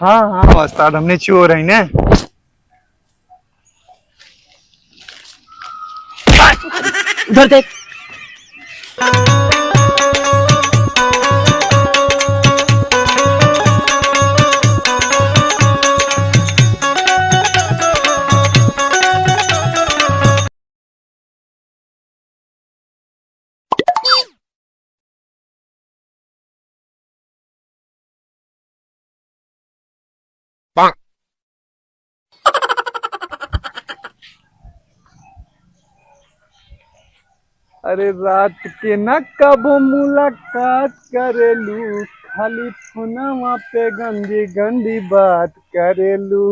हाँ हाँ उस्ताद, हमने चोर है ना। उधर देख। अरे रात के न कबो मुलाकात करेलू, खाली फोनवा पे गंदी गंदी बात करेलू।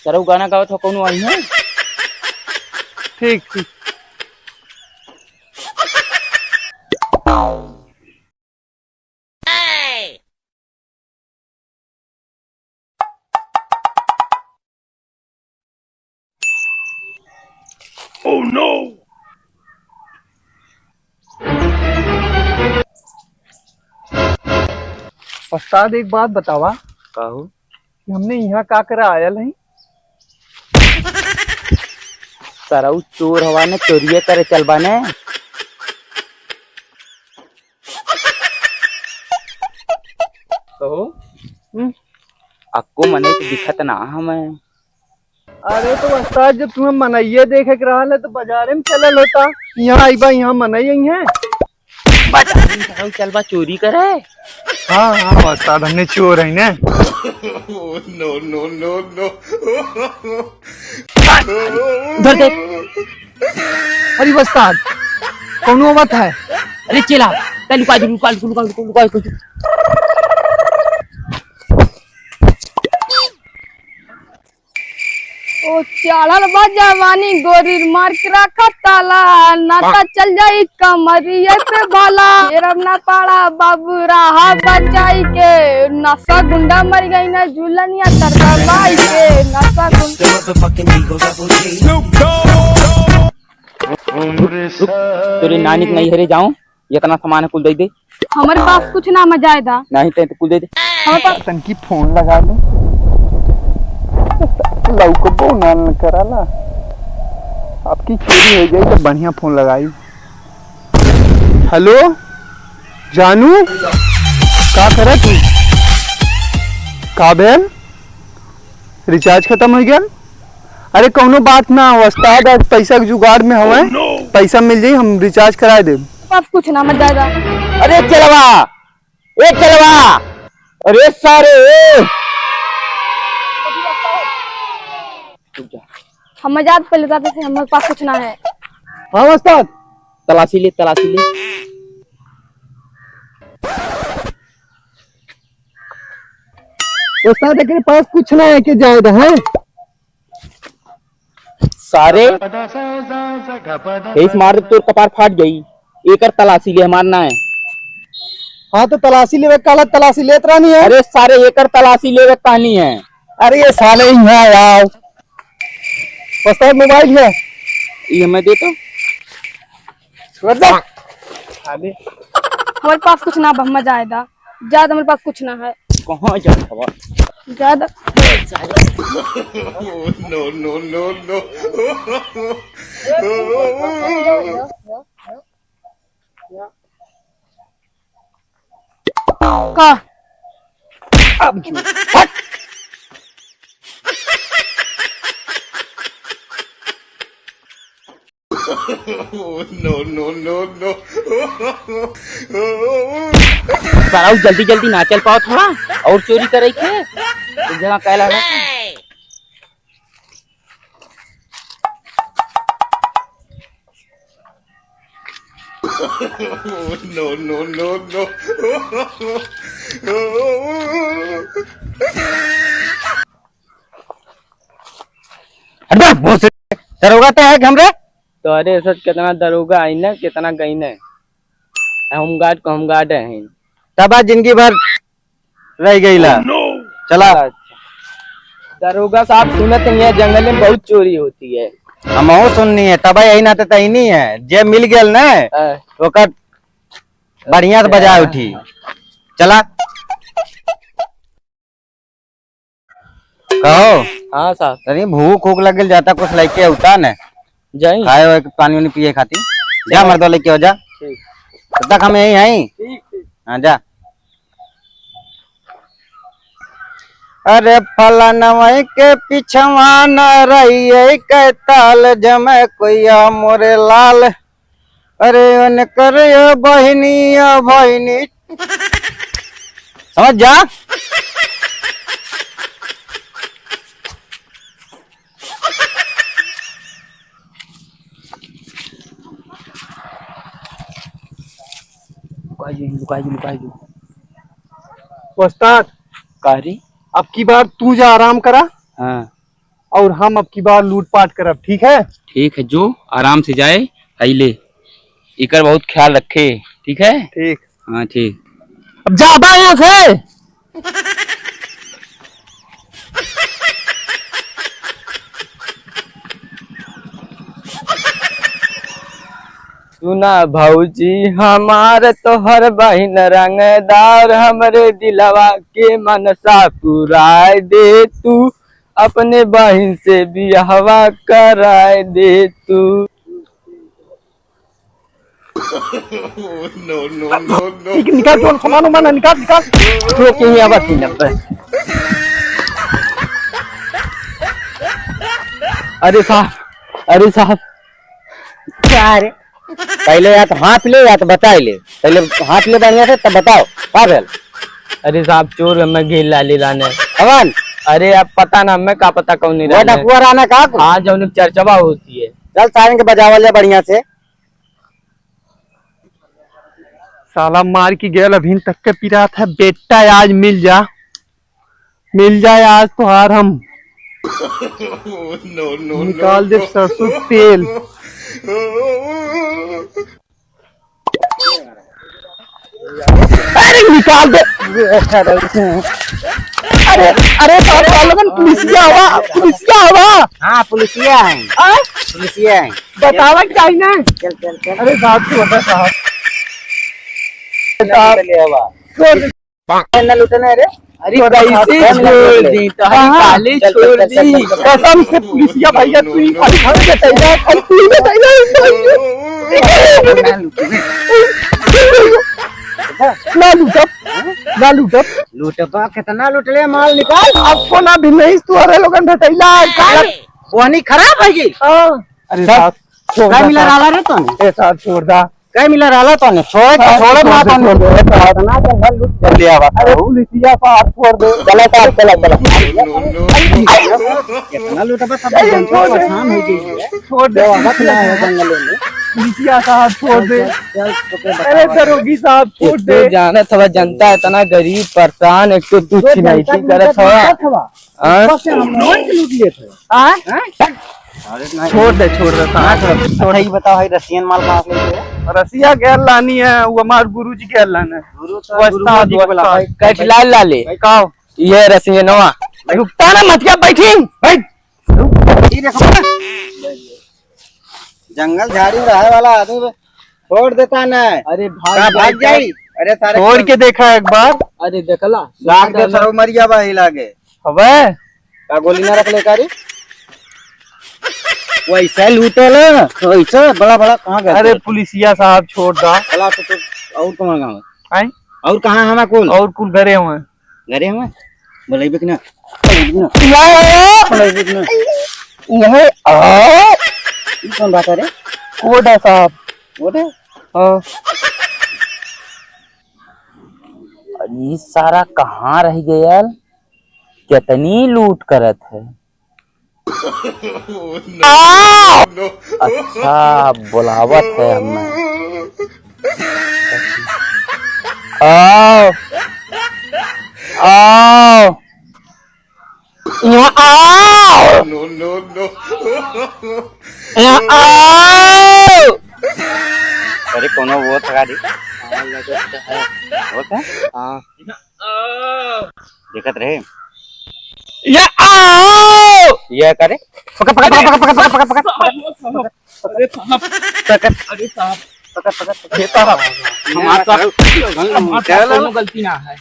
सर गाना गावत हो कौन आई है? ठीक ठीक। Oh no! उस्ताद एक बात बतावा कहू कि हमने यहाँ का करा आयल है। सरऊ चोर हवा ने चोरिये करे चलबा ने। कहो अक्को मने तो दिखत ना हमें। अरे तो उस्ताद, जब तुम्हें मनइये देखे के रहा है तो बाजारे में चलल होता। यहाँ आई बा, यहाँ मनई है। सरऊ चलबा चोरी करे। हाँ हाँ उस्ताद, हमने चोर है ना। Oh no no no no! उधर देख। अरे उस्ताद, कौन बात है? अरे चला पहले लुका। ओ चढ़ल बा जवानी गोरी मार के रखा ताला, नाता चल जाई कमरिए पे भाला। रब ना पाड़ा बाबू रहा बचाई के, नशा गुंडा मर गई ना झूलनिया तरका बाई के। नशा तेरे नानी के नहीं हरे जाऊं, इतना सामान कुल दे दे। हमारे पास कुछ ना मजाएदा। नहीं तो कुल दे दे। हमारे पास तनकी फोन लगा लो, लौकबो ना कराला। आपकी चोरी हो गई तो बढ़िया फोन लगाई। हेलो जानू, का करे तू? काबिल रिचार्ज खत्म हो गया? अरे कौनो बात ना, उस्ताद आज पैसा के जुगाड़ में हवे। पैसा मिल जाई, हम रिचार्ज कराए दे। पास कुछ ना मजाएदा। अरे चलवा अरे सारे हम मजाक पे लेता थे, हमारे पास कुछ ना है। हाँ उस्ताद, तलाशी ले। उस्ताद के पास कुछ ना है कि जायदा है। सारे इस मार तो कपार फाट गई। एक तलाशी ले, मारना है। हाँ तो तलाशी लेवे काला, तलाशी लेत रहनी है। अरे सारे एक तलाशी ले कहानी है। अरे ये साले ही है यार। उस्ताद मोबाइल है, ये मैं देता हूँ। हमारे पास कुछ ना मजाएदा, ज्यादा हमारे पास कुछ ना है। कहाँ जा हवा ज्यादा Oh no no no no! का Oh no no no no! सारा जल्दी ना चल पाओ थोड़ा और चोरी करे के एक जगह कहला है। Oh no no no no! दरोगा तो है हमरे तो। अरे सच कितना दरोगा आई ना, कितना गई ना। होमगार्ड है तब आज जिंदगी भर रह गई ला। चला दरोगा साहब, सुनत है जंगल में बहुत चोरी होती है। हम सुननी है तब यही ना तही नहीं है। जे मिल गया ना ओकर बढ़िया से बजा उठी। चला कहो। हाँ साहब अरे भूख भूख लग जाता, कुछ लेके होता न जाई। खाए हुए पानी वानी पिए खाती। जा मर्दो लेके हो जा, तब तक हम यही हैं। हाँ जा। अरे फलानवा के पिछवा न रही के ताल जमे कोइया मोरे लाल। अरे उन कर बहिनी बहिनी समझ जा। लुकाई उस्ताद कारी। अब की बार तू जा आराम करा हाँ और हम अब की बार लूटपाट करब, ठीक है? ठीक है, जो आराम से जाए ले इकर बहुत ख्याल रखे, ठीक है? ठीक। हाँ ठीक। अब ज्यादा यहाँ से सुना भौजी हमार तोहर बहिन रंगदार, हमरे दिलवा के मनसा पुराए दे तू, अपने बहिन से बियाहवा कराए दे तू। No, no, no, no. ठीक, निकाल जो सामान उमान निकाल निकाल। तो कहीं आवा थी नब्बे। अरे साहब क्या रे? पहले या तो हाथ ले या तो बता ले। पहले हाथ ले बढ़िया से तब बताओ का भेल। अरे साहब चोर हमें घेर लाली लाने। अवन अरे अब पता ना, हमें का पता कौन नहीं वो डकुआ रहना का। हाँ जो चर्चा होती है। चल सारन के बजावल ले बढ़िया से। साला मार की गेल अभी तक के पिरा था बेटा, आज मिल जाए आज तो हार हम No, no, निकाल दे सरसों तेल। अरे निकाल दे। अरे पुलिसिया हुआ। हाँ पुलिसिया है। बतावा क्या है ना। चल चल चल। अरे साहब तो बता साहब न लुटने रे। अरे कैसे छोड़ दी तो काले छोड़ दी। कसम से पुलिसिया भैया तू ही खाली खाली बताइए, खाली तू ही बताइए। ना लूटब लूटबा कितना लूट ले माल निकाल। आपको ना भी नहीं तू अरे लोगन भटैला बोनी खराब है जी। अरे साहब क्या मिला रहा रे तोने? ए साहब छोड़ दा। क्या मिला रहा तोने? छोड़ ना तोने लूट जल्दी आवा। अरे पुलिसिया साहब छोड़ दे। चला चला चला। No, कितना लूटबा सब जनता परेशान हो गई। छोड़ दे जंगल में पुलिसिया साहब छोड़ दे। चल तो अरे दरोगी साहब छोड़ दे। तो जाना था जनता इतना गरीब परेशान, एक तो तू नहीं करत हवा। लूट लिए थे। छोड़ दे साहब। सही बताओ है रसियन माल कहाँ से लेके? रसिया गैर लानी है, वो हमारे गुरुजी गैर लाना है। कैठ लाल लाले काओ ये रसिए नवा रुकता ना मत क्या बैठी बैठ। ये देखो ना, जंगल झाड़ी रहे वाला आदमी छोड़ देता ना। अरे भाग जाई। अरे सारे छोड़ के देखा एक बार। अरे देखला लाग दे सरो मरिया बाही लागे। अबे का गोली ना रख ले कारी। वैसे लूटे ले वैसे बड़ा बड़ा कहाँ गए? अरे पुलिसिया साहब छोड़ दा। चला तो और कहाँ गाँव आए और कहाँ हमारा कुल और कुल घरे हुए घरे हमें बोले बिकना कौन बात है रे? कोडा साहब वो दे हाँ। ये सारा कहाँ रह गया? कितनी लूट करत है। no. अच्छा बुलावत है हमें। आओ आओ यहाँ आओ No, no, no. यहाँ आओ। अरे कोनो वो थका दी वो था हाँ दिक्कत रहे यहाँ आओ। ये करे पकड़ पकड़ पकड़ पकड़ पकड़ पकड़ पकड़ हमारा गलती ना है।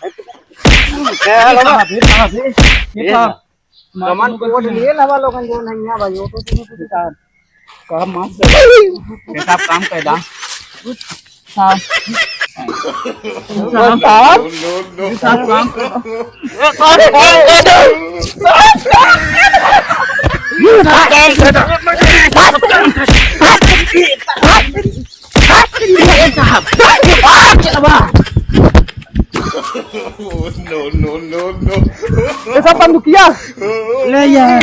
सामान कोड लिए ना वालों का जो नहीं है भाई वो तो काम काम कैदा साहब काम ऐसा बंदूकिया ले यार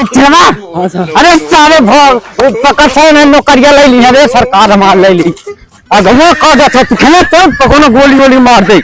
अरे सारे पकड़ से नौकरिया ले ली है सरकार हमार ले ली अगवा का तो गोली वोली मार दे।